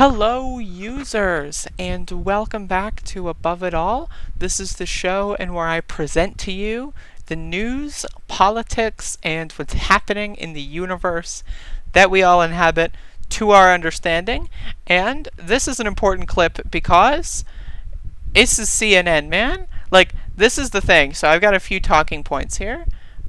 Hello users, and welcome back to Above It All. This is the show and where I present to you the news, politics, and what's happening in the universe that we all inhabit to our understanding. And this is an important clip because this is CNN, man. Like, this is the thing. So I've got a few talking points here.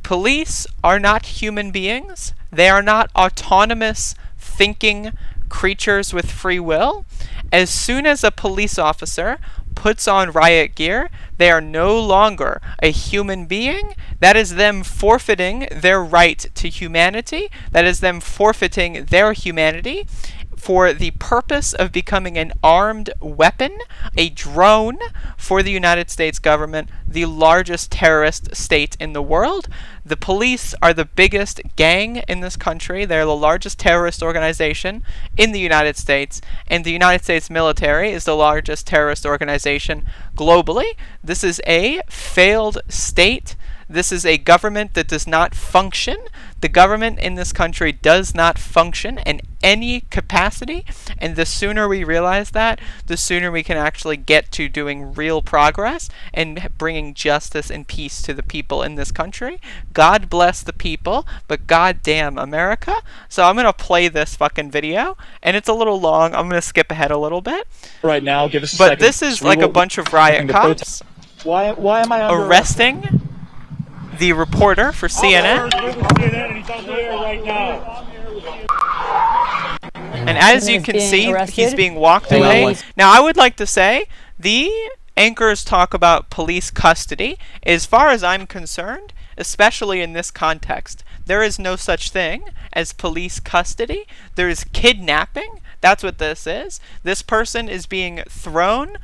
Police are not human beings. They are not autonomous thinking creatures with free will. As soon as a police officer puts on riot gear, they are no longer a human being. That is them forfeiting their right to humanity. That is them forfeiting their humanity for the purpose of becoming an armed weapon, a drone for the United States government, the largest terrorist state in the world. The police are the biggest gang in this country. They're the largest terrorist organization in the United States, and the United States military is the largest terrorist organization globally. This is a failed state. This is a government that does not function. The government in this country does not function in any capacity, and the sooner we realize that, the sooner we can actually get to doing real progress and bringing justice and peace to the people in this country. God bless the people, but goddamn America. So I'm going to play this fucking video, and it's a little long. I'm going to skip ahead a little bit. Right now, give us a second. But this is like a bunch of riot cops Why am I under arresting the reporter for CNN. And as you can see, he's being walked away. Now, I would like to say, the anchors talk about police custody. As far as I'm concerned, especially in this context, there is no such thing as police custody. There is kidnapping. That's what this is. This person is being thrown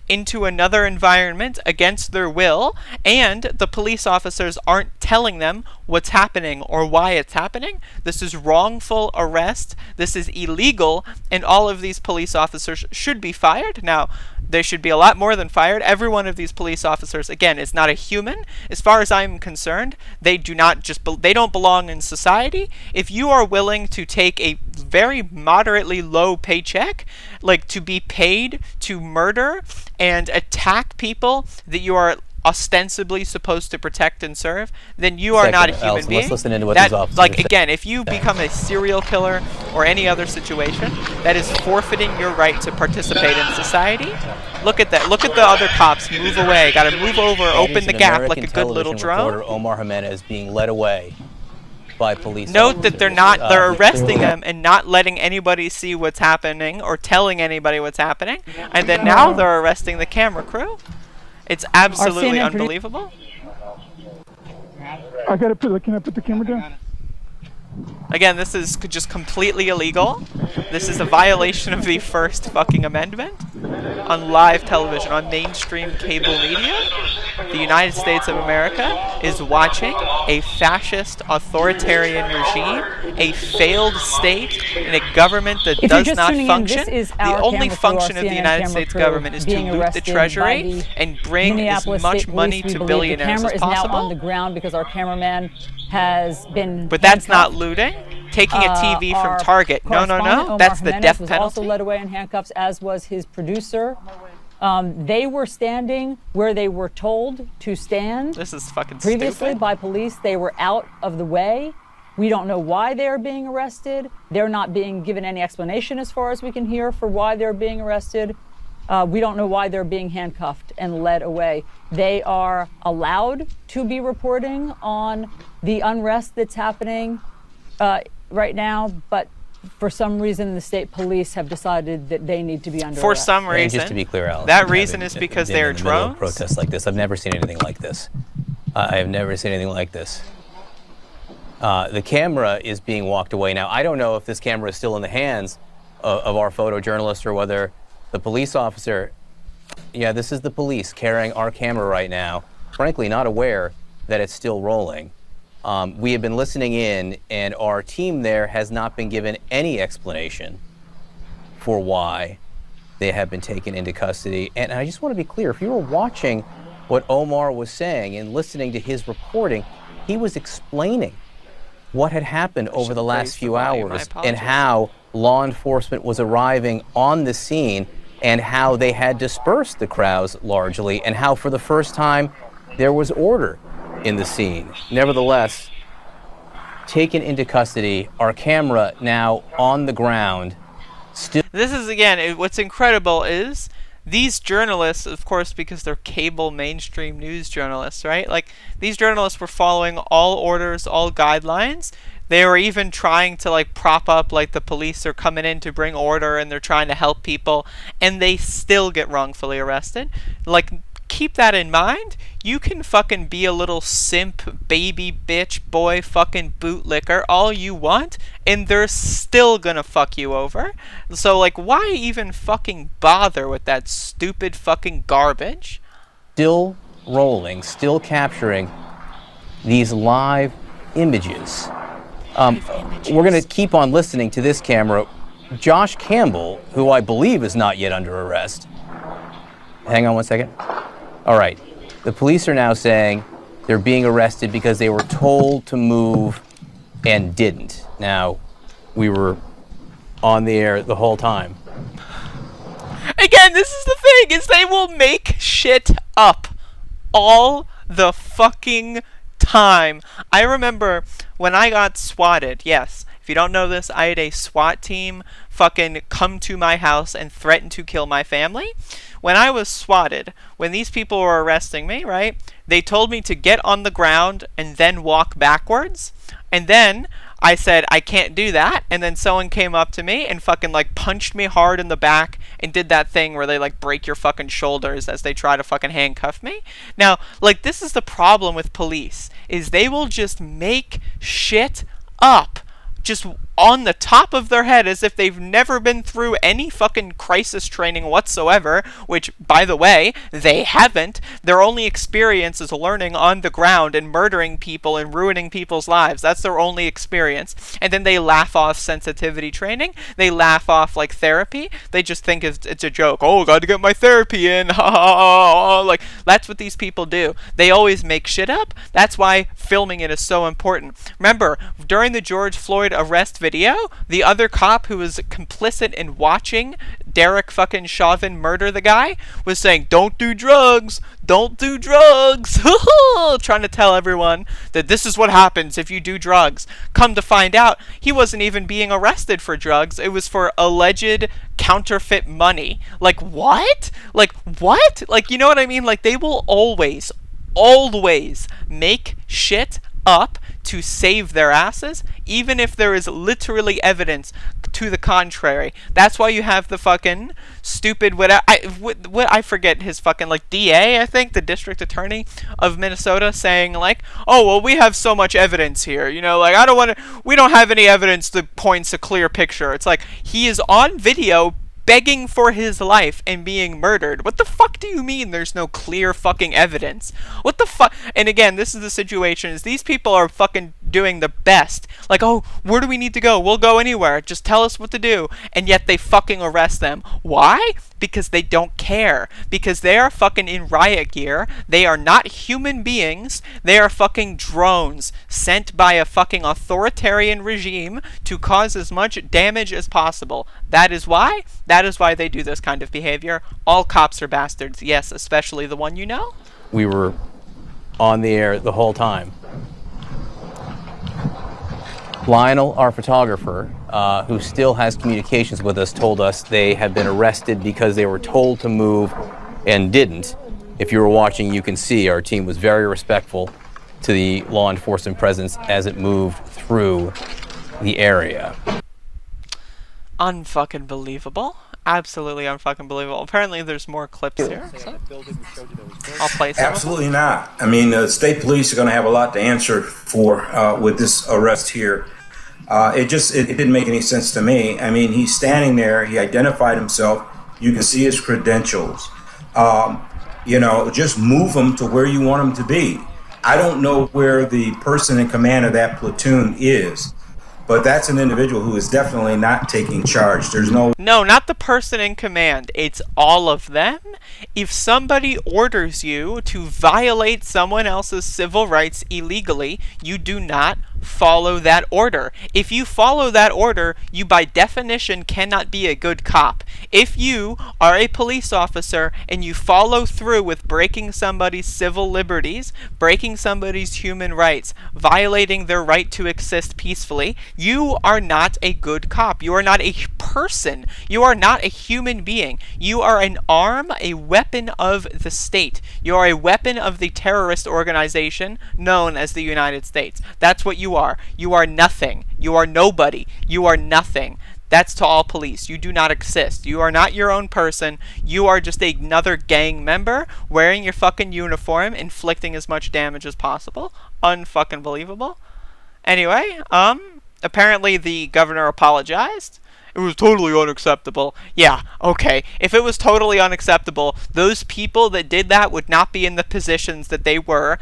into another environment against their will, and the police officers aren't telling them what's happening or why it's happening. This is wrongful arrest. This is illegal, and all of these police officers should be fired. Now, they should be a lot more than fired. Every one of these police officers, again, is not a human. As far as I'm concerned, they don't belong in society. If you are willing to take a very moderately low paycheck, to be paid to murder and attack people that you are ostensibly supposed to protect and serve, then you are not a human being. Let's listen into what these officers are again, if you become a serial killer or any other situation, that is forfeiting your right to participate in society. Look at that. Look at the other cops. Move away. Got to move over. Open the gap like a good little drone. Reporter Omar Jimenez being led away by police. Note that they're arresting them and not letting anybody see what's happening or telling anybody what's happening. And then now they're arresting the camera crew. It's absolutely unbelievable. Can I put the camera down? Again, this is just completely illegal. This is a violation of the First fucking Amendment on live television, on mainstream cable media. The United States of America is watching a fascist authoritarian regime, a failed state, and a government that does not function. The only function of the United States government is to loot the treasury and bring as much money to billionaires as possible. The camera is now on the ground because our cameraman has been But that's not looting. Taking a TV from Target. No. That's the death penalty. Also led away in handcuffs, as was his producer. They were standing where they were told to stand. This is fucking previously stupid. By police. They were out of the way. We don't know why they're being arrested. They're not being given any explanation, as far as we can hear, for why they're being arrested. We don't know why they're being handcuffed and led away. They are allowed to be reporting on the unrest that's happening right now, but for some reason the state police have decided that they need to be under For arrest. some reason. And just to be clear, Alice, that reason is because they're drones? Protests like this. I've never seen anything like this. I have never seen anything like this. The camera is being walked away now. I don't know if this camera is still in the hands of our photojournalist or whether the police officer, this is the police carrying our camera right now, frankly not aware that it's still rolling. We have been listening in, and our team there has not been given any explanation for why they have been taken into custody. And I just want to be clear, if you were watching what Omar was saying and listening to his reporting, he was explaining what had happened over the last few hours and how law enforcement was arriving on the scene and how they had dispersed the crowds largely, and how for the first time there was order in the scene. Nevertheless, taken into custody, our camera now on the ground. This is, again, what's incredible is these journalists, of course, because they're cable mainstream news journalists, right? Like, these journalists were following all orders, all guidelines. They were even trying to, like, prop up, like, the police are coming in to bring order and they're trying to help people, and they still get wrongfully arrested. Like, keep that in mind. You can fucking be a little simp, baby, bitch, boy, fucking bootlicker all you want, and they're still gonna fuck you over. So, like, why even fucking bother with that stupid fucking garbage? Still rolling, still capturing these live images. We're going to keep on listening to this camera. Josh Campbell, who I believe is not yet under arrest. Hang on one second. All right. The police are now saying they're being arrested because they were told to move and didn't. Now, we were on the air the whole time. Again, this is the thing, is they will make shit up all the fucking time. I remember when I got swatted, yes, if you don't know this, I had a SWAT team fucking come to my house and threaten to kill my family. When I was swatted, when these people were arresting me, right, they told me to get on the ground and then walk backwards. And then I said, I can't do that. And then someone came up to me and fucking, like, punched me hard in the back and did that thing where they, like, break your fucking shoulders as they try to fucking handcuff me. Now, like, this is the problem with police, is they will just make shit up. Just on the top of their head, as if they've never been through any fucking crisis training whatsoever, which, by the way, they haven't. Their only experience is learning on the ground and murdering people and ruining people's lives. That's their only experience. And then they laugh off sensitivity training. They laugh off, like, therapy. They just think it's a joke. Oh, gotta get my therapy in. Ha ha ha. Like, that's what these people do. They always make shit up. That's why filming it is so important. Remember, during the George Floyd arrest video, the other cop who was complicit in watching Derek fucking Chauvin murder the guy was saying, don't do drugs, don't do drugs, trying to tell everyone that this is what happens if you do drugs. Come to find out, he wasn't even being arrested for drugs. It was for alleged counterfeit money. Like, what? Like, what? Like, you know what I mean? Like, they will always make shit up to save their asses, even if there is literally evidence to the contrary. That's why you have the fucking stupid, what I forget his fucking, like, DA, I think, the district attorney of Minnesota, saying, like, oh, well, we have so much evidence here, you know, like, we don't have any evidence that points a clear picture. It's like, he is on video begging for his life and being murdered. What the fuck do you mean there's no clear fucking evidence? What the fuck? And again, this is the situation, is these people are fucking doing the best. Like, oh, where do we need to go? We'll go anywhere. Just tell us what to do. And yet they fucking arrest them. Why? Because they don't care. Because they are fucking in riot gear. They are not human beings. They are fucking drones sent by a fucking authoritarian regime to cause as much damage as possible. That is why they do this kind of behavior. All cops are bastards. Yes, especially the one you know. We were on the air the whole time. Lionel, our photographer, who still has communications with us, told us they had been arrested because they were told to move and didn't. If you were watching, you can see our team was very respectful to the law enforcement presence as it moved through the area. Unfucking believable. Absolutely unfucking believable. Apparently there's more clips here. So I'll play some. Absolutely not. I mean, the state police are going to have a lot to answer for with this arrest here. It didn't make any sense to me. I mean, he's standing there. He identified himself. You can see his credentials. Just move him to where you want him to be. I don't know where the person in command of that platoon is. but that's an individual who is definitely not taking charge. There's no... No, not the person in command. It's all of them. If somebody orders you to violate someone else's civil rights illegally, you do not follow that order. If you follow that order, you by definition cannot be a good cop. If you are a police officer and you follow through with breaking somebody's civil liberties, breaking somebody's human rights, violating their right to exist peacefully, you are not a good cop. You are not a person. You are not a human being. You are an arm, a weapon of the state. You are a weapon of the terrorist organization known as the United States. That's what you are. You are nothing. You are nobody. You are nothing. That's to all police. You do not exist. You are not your own person. You are just another gang member wearing your fucking uniform, inflicting as much damage as possible. Unfucking believable. Anyway, apparently the governor apologized. It was totally unacceptable. Yeah, okay. If it was totally unacceptable, those people that did that would not be in the positions that were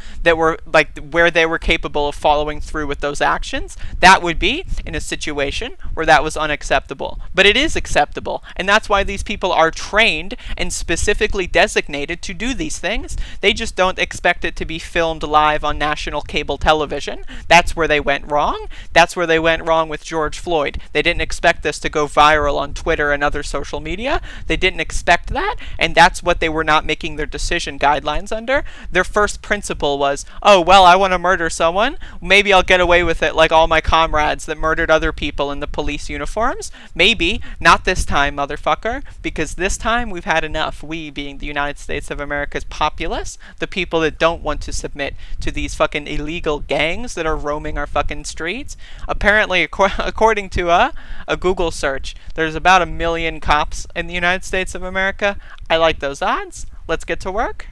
like where they were capable of following through with those actions. That would be in a situation where that was unacceptable. But it is acceptable, and that's why these people are trained and specifically designated to do these things. They just don't expect it to be filmed live on national cable television. That's where they went wrong. That's where they went wrong with George Floyd. They didn't expect this to go viral on Twitter and other social media. They didn't expect that, and that's what they were not making their decision guidelines under. Their first principle was, oh, well, I want to murder someone. Maybe I'll get away with it like all my comrades that murdered other people in the police uniforms. Maybe. Not this time, motherfucker, because this time we've had enough. We, being the United States of America's populace, the people that don't want to submit to these fucking illegal gangs that are roaming our fucking streets. Apparently, according to a Google search, there's about 1 million cops in the United States of America. I like those odds. Let's get to work.